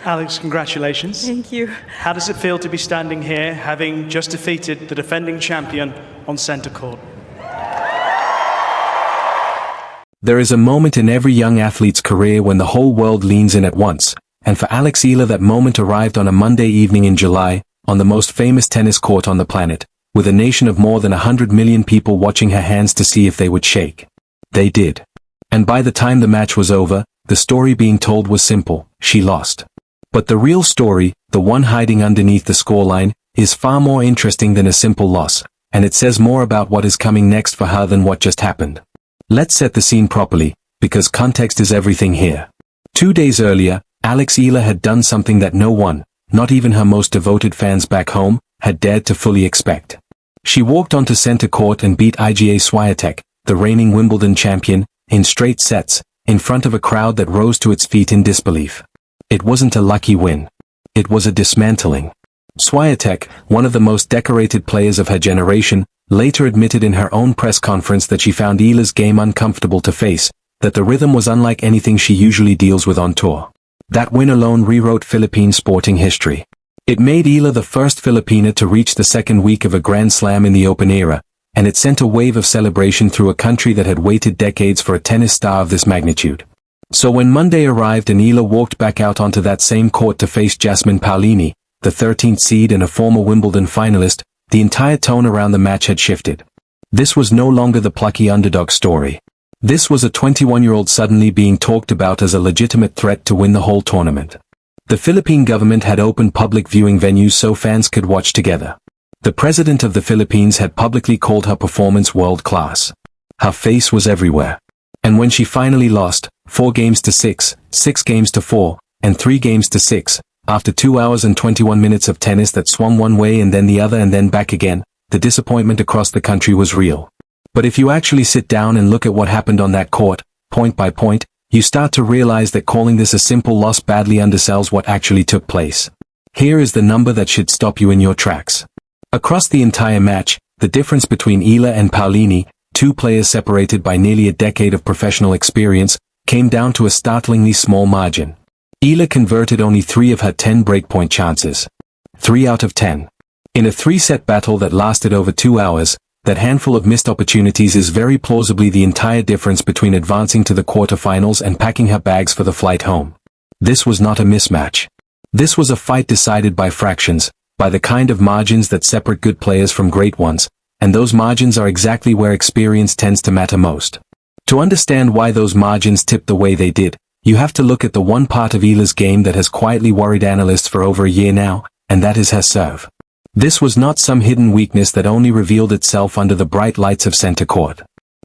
Alex, congratulations. Thank you. How does it feel to be standing here, having just defeated the defending champion on centre court? There is a moment in every young athlete's career when the whole world leans in at once, and for Alex Eala that moment arrived on a Monday evening in July, on the most famous tennis court on the planet, with a nation of more than 100 million people watching her hands to see if they would shake. They did. And by the time the match was over, the story being told was simple: she lost. But the real story, the one hiding underneath the scoreline, is far more interesting than a simple loss, and it says more about what is coming next for her than what just happened. Let's set the scene properly, because context is everything here. 2 days earlier, Alex Eala had done something that no one, not even her most devoted fans back home, had dared to fully expect. She walked onto center court and beat Iga Swiatek, the reigning Wimbledon champion, in straight sets, in front of a crowd that rose to its feet in disbelief. It wasn't a lucky win. It was a dismantling. Swiatek, one of the most decorated players of her generation, later admitted in her own press conference that she found Eala's game uncomfortable to face, that the rhythm was unlike anything she usually deals with on tour. That win alone rewrote Philippine sporting history. It made Eala the first Filipina to reach the second week of a Grand Slam in the Open era, and it sent a wave of celebration through a country that had waited decades for a tennis star of this magnitude. So when Monday arrived and Eala walked back out onto that same court to face Jasmine Paolini, the 13th seed and a former Wimbledon finalist, the entire tone around the match had shifted. This was no longer the plucky underdog story. This was a 21-year-old suddenly being talked about as a legitimate threat to win the whole tournament. The Philippine government had opened public viewing venues so fans could watch together. The president of the Philippines had publicly called her performance world-class. Her face was everywhere. And when she finally lost, 4 games to 6, 6 games to 4, and 3 games to 6, after 2 hours and 21 minutes of tennis that swung one way and then the other and then back again, the disappointment across the country was real. But if you actually sit down and look at what happened on that court, point by point, you start to realize that calling this a simple loss badly undersells what actually took place. Here is the number that should stop you in your tracks. Across the entire match, the difference between Eala and Paolini, 2 players separated by nearly a decade of professional experience, came down to a startlingly small margin. Eala converted only 3 of her 10 breakpoint chances. 3 out of 10. In a 3-set battle that lasted over 2 hours, that handful of missed opportunities is very plausibly the entire difference between advancing to the quarterfinals and packing her bags for the flight home. This was not a mismatch. This was a fight decided by fractions, by the kind of margins that separate good players from great ones, and those margins are exactly where experience tends to matter most. To understand why those margins tipped the way they did, you have to look at the one part of Eala's game that has quietly worried analysts for over a year now, and that is her serve. This was not some hidden weakness that only revealed itself under the bright lights of center court.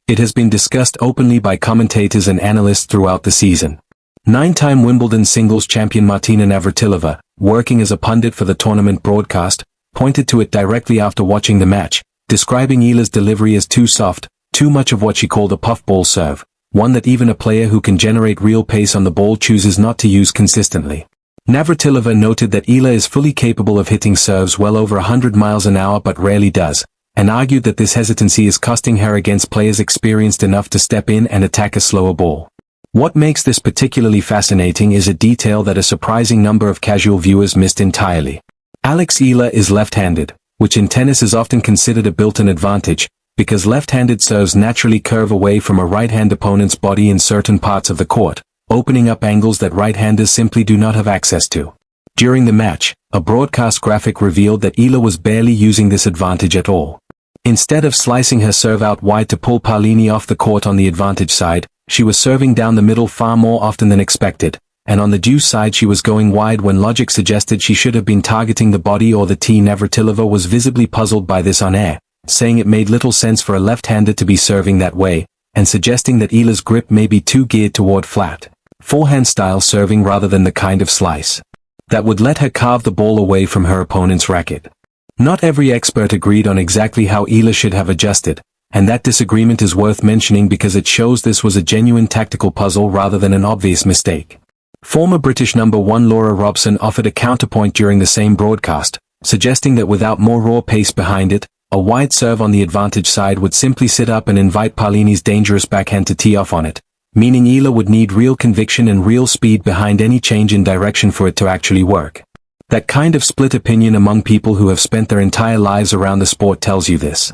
It has been discussed openly by commentators and analysts throughout the season. 9-time Wimbledon singles champion Martina Navratilova, working as a pundit for the tournament broadcast, pointed to it directly after watching the match, describing Eala's delivery as too soft, too much of what she called a puffball serve, one that even a player who can generate real pace on the ball chooses not to use consistently. Navratilova noted that Eala is fully capable of hitting serves well over 100 miles an hour but rarely does, and argued that this hesitancy is costing her against players experienced enough to step in and attack a slower ball. What makes this particularly fascinating is a detail that a surprising number of casual viewers missed entirely. Alex Eala is left-handed, which in tennis is often considered a built-in advantage, because left-handed serves naturally curve away from a right-hand opponent's body in certain parts of the court, opening up angles that right-handers simply do not have access to. During the match, a broadcast graphic revealed that Eala was barely using this advantage at all. Instead of slicing her serve out wide to pull Paolini off the court on the advantage side, she was serving down the middle far more often than expected, and on the deuce side she was going wide when logic suggested she should have been targeting the body or the tee. Navratilova was visibly puzzled by this on air, saying it made little sense for a left-hander to be serving that way, and suggesting that Eala's grip may be too geared toward flat, forehand-style serving rather than the kind of slice that would let her carve the ball away from her opponent's racket. Not every expert agreed on exactly how Eala should have adjusted, and that disagreement is worth mentioning because it shows this was a genuine tactical puzzle rather than an obvious mistake. Former British number 1 Laura Robson offered a counterpoint during the same broadcast, suggesting that without more raw pace behind it, a wide serve on the advantage side would simply sit up and invite Paolini's dangerous backhand to tee off on it, meaning Eala would need real conviction and real speed behind any change in direction for it to actually work. That kind of split opinion among people who have spent their entire lives around the sport tells you this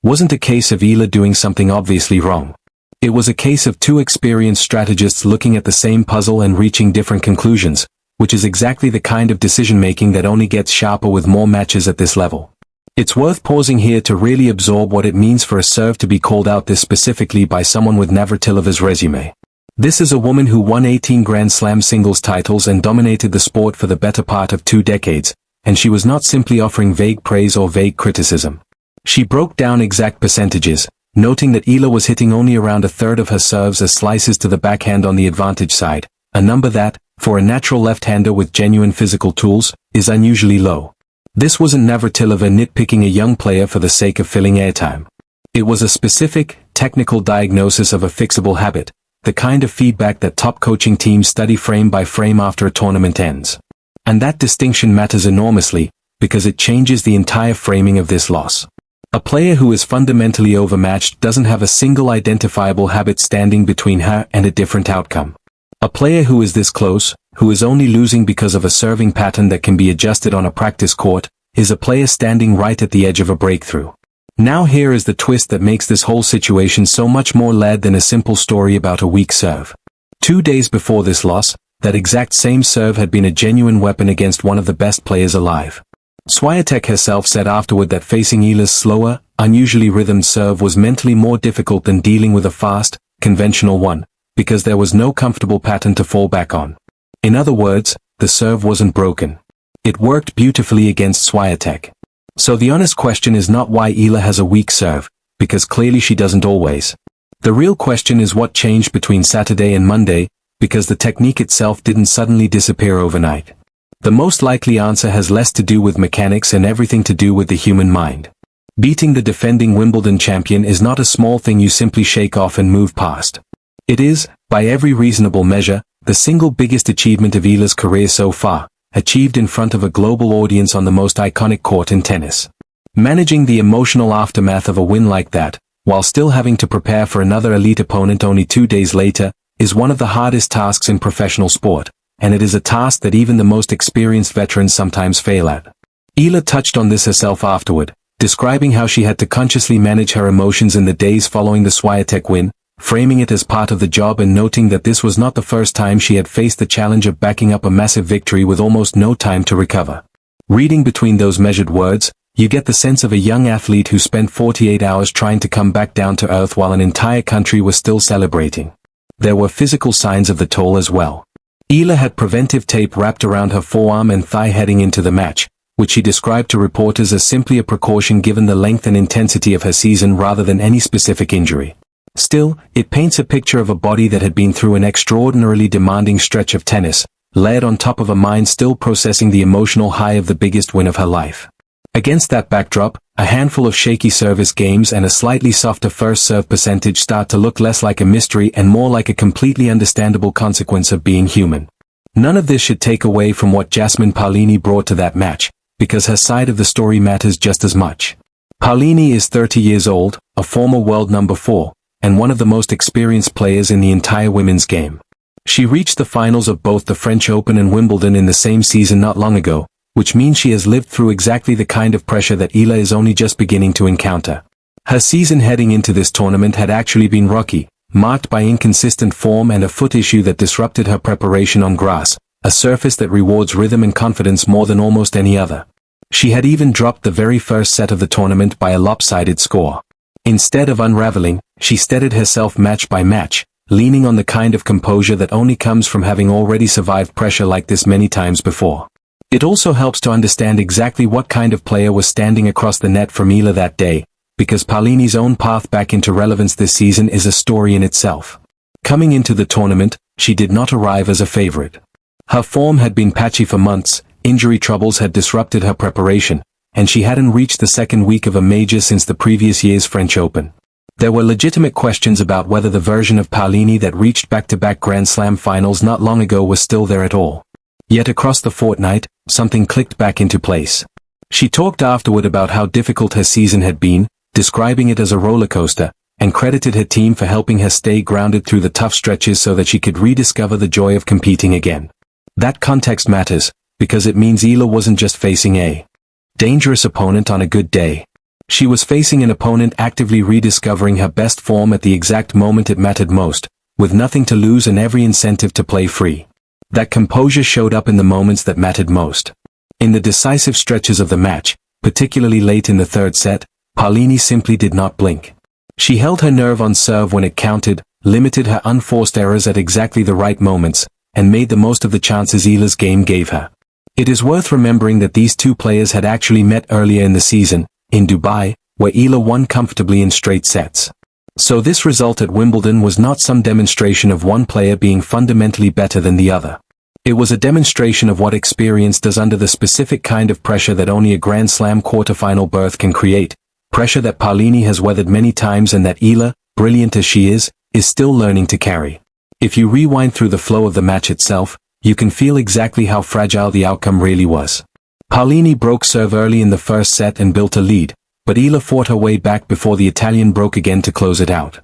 wasn't a case of Eala doing something obviously wrong. It was a case of two experienced strategists looking at the same puzzle and reaching different conclusions, which is exactly the kind of decision-making that only gets sharper with more matches at this level. It's worth pausing here to really absorb what it means for a serve to be called out this specifically by someone with Navratilova's resume. This is a woman who won 18 Grand Slam singles titles and dominated the sport for the better part of 2 decades, and she was not simply offering vague praise or vague criticism. She broke down exact percentages, noting that Eala was hitting only around a third of her serves as slices to the backhand on the advantage side, a number that, for a natural left-hander with genuine physical tools, is unusually low. This wasn't Navratilova nitpicking a young player for the sake of filling airtime. It was a specific, technical diagnosis of a fixable habit, the kind of feedback that top coaching teams study frame by frame after a tournament ends. And that distinction matters enormously, because it changes the entire framing of this loss. A player who is fundamentally overmatched doesn't have a single identifiable habit standing between her and a different outcome. A player who is this close, who is only losing because of a serving pattern that can be adjusted on a practice court, is a player standing right at the edge of a breakthrough. Now here is the twist that makes this whole situation so much more layered than a simple story about a weak serve. 2 days before this loss, that exact same serve had been a genuine weapon against one of the best players alive. Swiatek herself said afterward that facing Eala's slower, unusually rhythmed serve was mentally more difficult than dealing with a fast, conventional one, because there was no comfortable pattern to fall back on. In other words, the serve wasn't broken. It worked beautifully against Swiatek. So the honest question is not why Eala has a weak serve, because clearly she doesn't always. The real question is what changed between Saturday and Monday, because the technique itself didn't suddenly disappear overnight. The most likely answer has less to do with mechanics and everything to do with the human mind. Beating the defending Wimbledon champion is not a small thing you simply shake off and move past. It is, by every reasonable measure, the single biggest achievement of Eala's career so far, achieved in front of a global audience on the most iconic court in tennis. Managing the emotional aftermath of a win like that, while still having to prepare for another elite opponent only 2 days later, is one of the hardest tasks in professional sport, and it is a task that even the most experienced veterans sometimes fail at. Eala touched on this herself afterward, describing how she had to consciously manage her emotions in the days following the Swiatek win, framing it as part of the job and noting that this was not the first time she had faced the challenge of backing up a massive victory with almost no time to recover. Reading between those measured words, you get the sense of a young athlete who spent 48 hours trying to come back down to earth while an entire country was still celebrating. There were physical signs of the toll as well. Eala had preventive tape wrapped around her forearm and thigh heading into the match, which she described to reporters as simply a precaution given the length and intensity of her season rather than any specific injury. Still, it paints a picture of a body that had been through an extraordinarily demanding stretch of tennis, layered on top of a mind still processing the emotional high of the biggest win of her life. Against that backdrop, a handful of shaky service games and a slightly softer first serve percentage start to look less like a mystery and more like a completely understandable consequence of being human. None of this should take away from what Jasmine Paolini brought to that match, because her side of the story matters just as much. Paolini is 30 years old, a former world number 4, and one of the most experienced players in the entire women's game. She reached the finals of both the French Open and Wimbledon in the same season not long ago, which means she has lived through exactly the kind of pressure that Eala is only just beginning to encounter. Her season heading into this tournament had actually been rocky, marked by inconsistent form and a foot issue that disrupted her preparation on grass, a surface that rewards rhythm and confidence more than almost any other. She had even dropped the very first set of the tournament by a lopsided score. Instead of unraveling, she steadied herself match by match, leaning on the kind of composure that only comes from having already survived pressure like this many times before. It also helps to understand exactly what kind of player was standing across the net from Eala that day, because Paolini's own path back into relevance this season is a story in itself. Coming into the tournament, she did not arrive as a favorite. Her form had been patchy for months, injury troubles had disrupted her preparation, and she hadn't reached the second week of a major since the previous year's French Open. There were legitimate questions about whether the version of Paolini that reached back-to-back Grand Slam finals not long ago was still there at all. Yet across the fortnight, something clicked back into place. She talked afterward about how difficult her season had been, describing it as a roller coaster, and credited her team for helping her stay grounded through the tough stretches so that she could rediscover the joy of competing again. That context matters, because it means Eala wasn't just facing a dangerous opponent on a good day. She was facing an opponent actively rediscovering her best form at the exact moment it mattered most, with nothing to lose and every incentive to play free. That composure showed up in the moments that mattered most. In the decisive stretches of the match, particularly late in the third set, Paolini simply did not blink. She held her nerve on serve when it counted, limited her unforced errors at exactly the right moments, and made the most of the chances Eala's game gave her. It is worth remembering that these two players had actually met earlier in the season, in Dubai, where Eala won comfortably in straight sets. So this result at Wimbledon was not some demonstration of one player being fundamentally better than the other. It was a demonstration of what experience does under the specific kind of pressure that only a Grand Slam quarterfinal berth can create, pressure that Paolini has weathered many times and that Eala, brilliant as she is still learning to carry. If you rewind through the flow of the match itself, you can feel exactly how fragile the outcome really was. Paolini broke serve early in the first set and built a lead, but Eala fought her way back before the Italian broke again to close it out.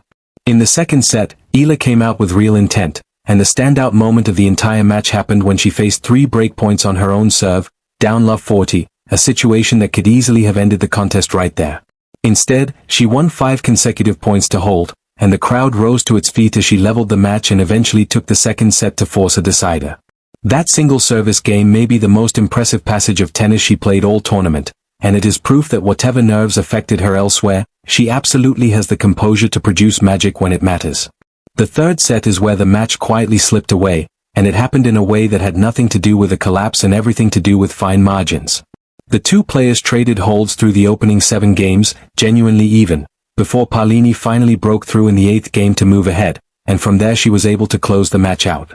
In the second set, Eala came out with real intent, and the standout moment of the entire match happened when she faced 3 breakpoints on her own serve, down love 40, a situation that could easily have ended the contest right there. Instead, she won 5 consecutive points to hold, and the crowd rose to its feet as she leveled the match and eventually took the second set to force a decider. That single-service game may be the most impressive passage of tennis she played all tournament, and it is proof that whatever nerves affected her elsewhere, she absolutely has the composure to produce magic when it matters. The third set is where the match quietly slipped away, and it happened in a way that had nothing to do with a collapse and everything to do with fine margins. The two players traded holds through the opening 7 games, genuinely even, before Paolini finally broke through in the 8th game to move ahead, and from there she was able to close the match out.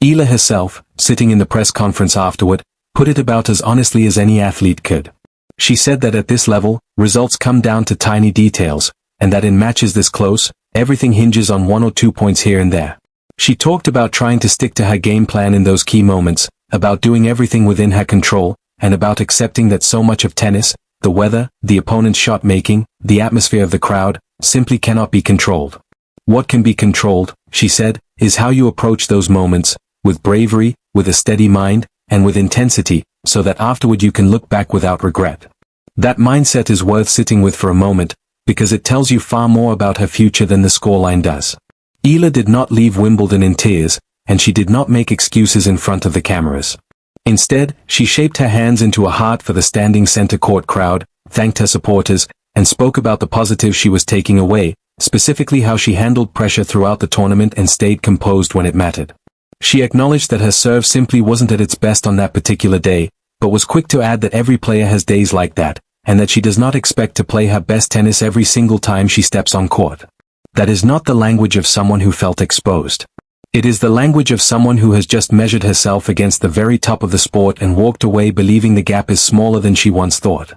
Eala herself, sitting in the press conference afterward, put it about as honestly as any athlete could. She said that at this level, results come down to tiny details, and that in matches this close, everything hinges on 1 or 2 points here and there. She talked about trying to stick to her game plan in those key moments, about doing everything within her control, and about accepting that so much of tennis, the weather, the opponent's shot making, the atmosphere of the crowd, simply cannot be controlled. What can be controlled, she said, is how you approach those moments, with bravery, with a steady mind, and with intensity, so that afterward you can look back without regret. That mindset is worth sitting with for a moment, because it tells you far more about her future than the scoreline does. Eala did not leave Wimbledon in tears, and she did not make excuses in front of the cameras. Instead, she shaped her hands into a heart for the standing center court crowd, thanked her supporters, and spoke about the positives she was taking away, specifically how she handled pressure throughout the tournament and stayed composed when it mattered. She acknowledged that her serve simply wasn't at its best on that particular day, but was quick to add that every player has days like that, and that she does not expect to play her best tennis every single time she steps on court. That is not the language of someone who felt exposed. It is the language of someone who has just measured herself against the very top of the sport and walked away believing the gap is smaller than she once thought.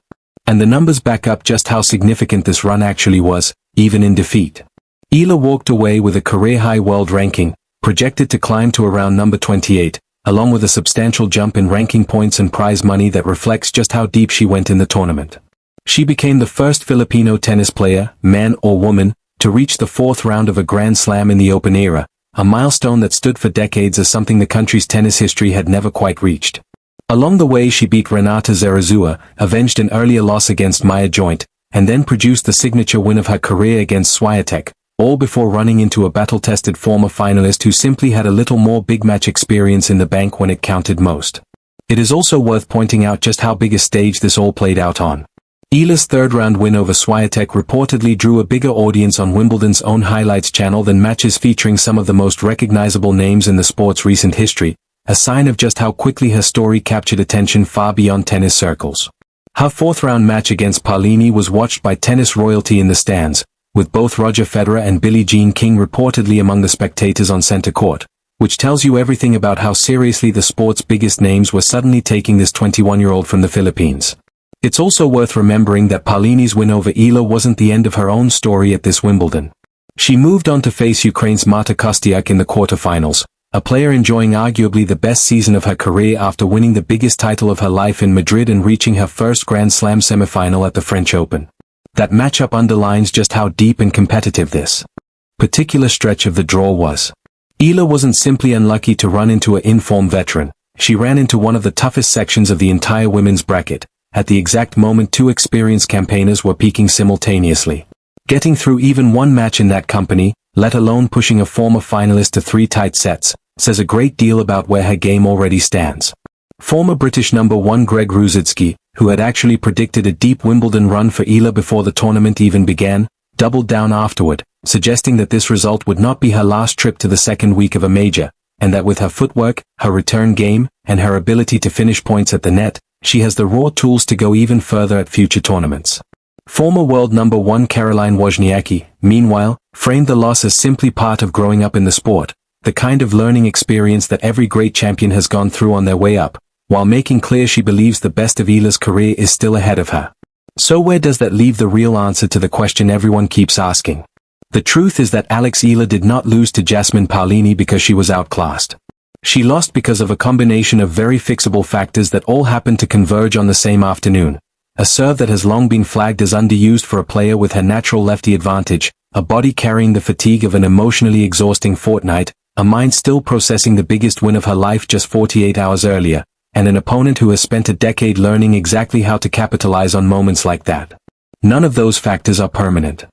And the numbers back up just how significant this run actually was, even in defeat. Eala walked away with a career-high world ranking, projected to climb to around number 28, along with a substantial jump in ranking points and prize money that reflects just how deep she went in the tournament. She became the first Filipino tennis player, man or woman, to reach the 4th round of a Grand Slam in the Open era, a milestone that stood for decades as something the country's tennis history had never quite reached. Along the way she beat Renata Zarazua, avenged an earlier loss against Maya Joint, and then produced the signature win of her career against Swiatek, all before running into a battle-tested former finalist who simply had a little more big match experience in the bank when it counted most. It is also worth pointing out just how big a stage this all played out on. Eala's third-round win over Swiatek reportedly drew a bigger audience on Wimbledon's own highlights channel than matches featuring some of the most recognizable names in the sport's recent history, a sign of just how quickly her story captured attention far beyond tennis circles. Her 4th-round match against Paolini was watched by tennis royalty in the stands, with both Roger Federer and Billie Jean King reportedly among the spectators on center court, which tells you everything about how seriously the sport's biggest names were suddenly taking this 21-year-old from the Philippines. It's also worth remembering that Paolini's win over Eala wasn't the end of her own story at this Wimbledon. She moved on to face Ukraine's Marta Kostyuk in the quarterfinals, a player enjoying arguably the best season of her career after winning the biggest title of her life in Madrid and reaching her first Grand Slam semifinal at the French Open. That matchup underlines just how deep and competitive this particular stretch of the draw was. Eala wasn't simply unlucky to run into an in-form veteran, she ran into one of the toughest sections of the entire women's bracket, at the exact moment two experienced campaigners were peaking simultaneously. Getting through even one match in that company, let alone pushing a former finalist to 3 tight sets, says a great deal about where her game already stands. Former British number 1 Greg Rusedski, who had actually predicted a deep Wimbledon run for Eala before the tournament even began, doubled down afterward, suggesting that this result would not be her last trip to the second week of a major, and that with her footwork, her return game, and her ability to finish points at the net, she has the raw tools to go even further at future tournaments. Former world number 1 Caroline Wozniacki, meanwhile, framed the loss as simply part of growing up in the sport, the kind of learning experience that every great champion has gone through on their way up, while making clear she believes the best of Eala's career is still ahead of her. So where does that leave the real answer to the question everyone keeps asking? The truth is that Alex Eala did not lose to Jasmine Paolini because she was outclassed. She lost because of a combination of very fixable factors that all happened to converge on the same afternoon. A serve that has long been flagged as underused for a player with her natural lefty advantage, a body carrying the fatigue of an emotionally exhausting fortnight, a mind still processing the biggest win of her life just 48 hours earlier, and an opponent who has spent a decade learning exactly how to capitalize on moments like that. None of those factors are permanent.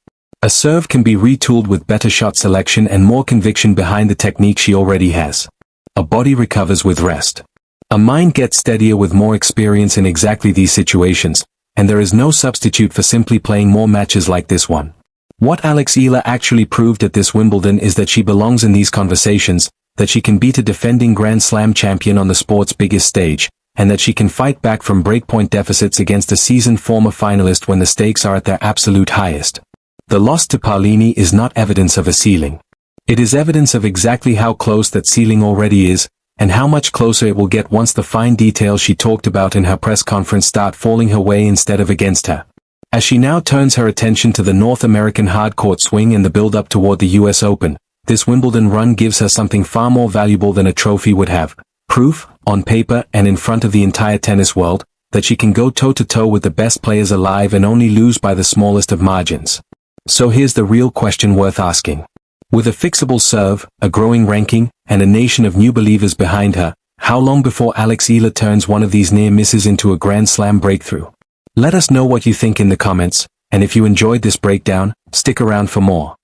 A serve can be retooled with better shot selection and more conviction behind the technique she already has. A body recovers with rest. A mind gets steadier with more experience in exactly these situations, and there is no substitute for simply playing more matches like this one. What Alex Eala actually proved at this Wimbledon is that she belongs in these conversations, that she can beat a defending Grand Slam champion on the sport's biggest stage, and that she can fight back from breakpoint deficits against a seasoned former finalist when the stakes are at their absolute highest. The loss to Paolini is not evidence of a ceiling. It is evidence of exactly how close that ceiling already is, and how much closer it will get once the fine details she talked about in her press conference start falling her way instead of against her. As she now turns her attention to the North American hardcourt swing and the build-up toward the US Open, this Wimbledon run gives her something far more valuable than a trophy would have. Proof, on paper and in front of the entire tennis world, that she can go toe-to-toe with the best players alive and only lose by the smallest of margins. So here's the real question worth asking. With a fixable serve, a growing ranking, and a nation of new believers behind her, how long before Alex Eala turns one of these near misses into a Grand Slam breakthrough? Let us know what you think in the comments, and if you enjoyed this breakdown, stick around for more.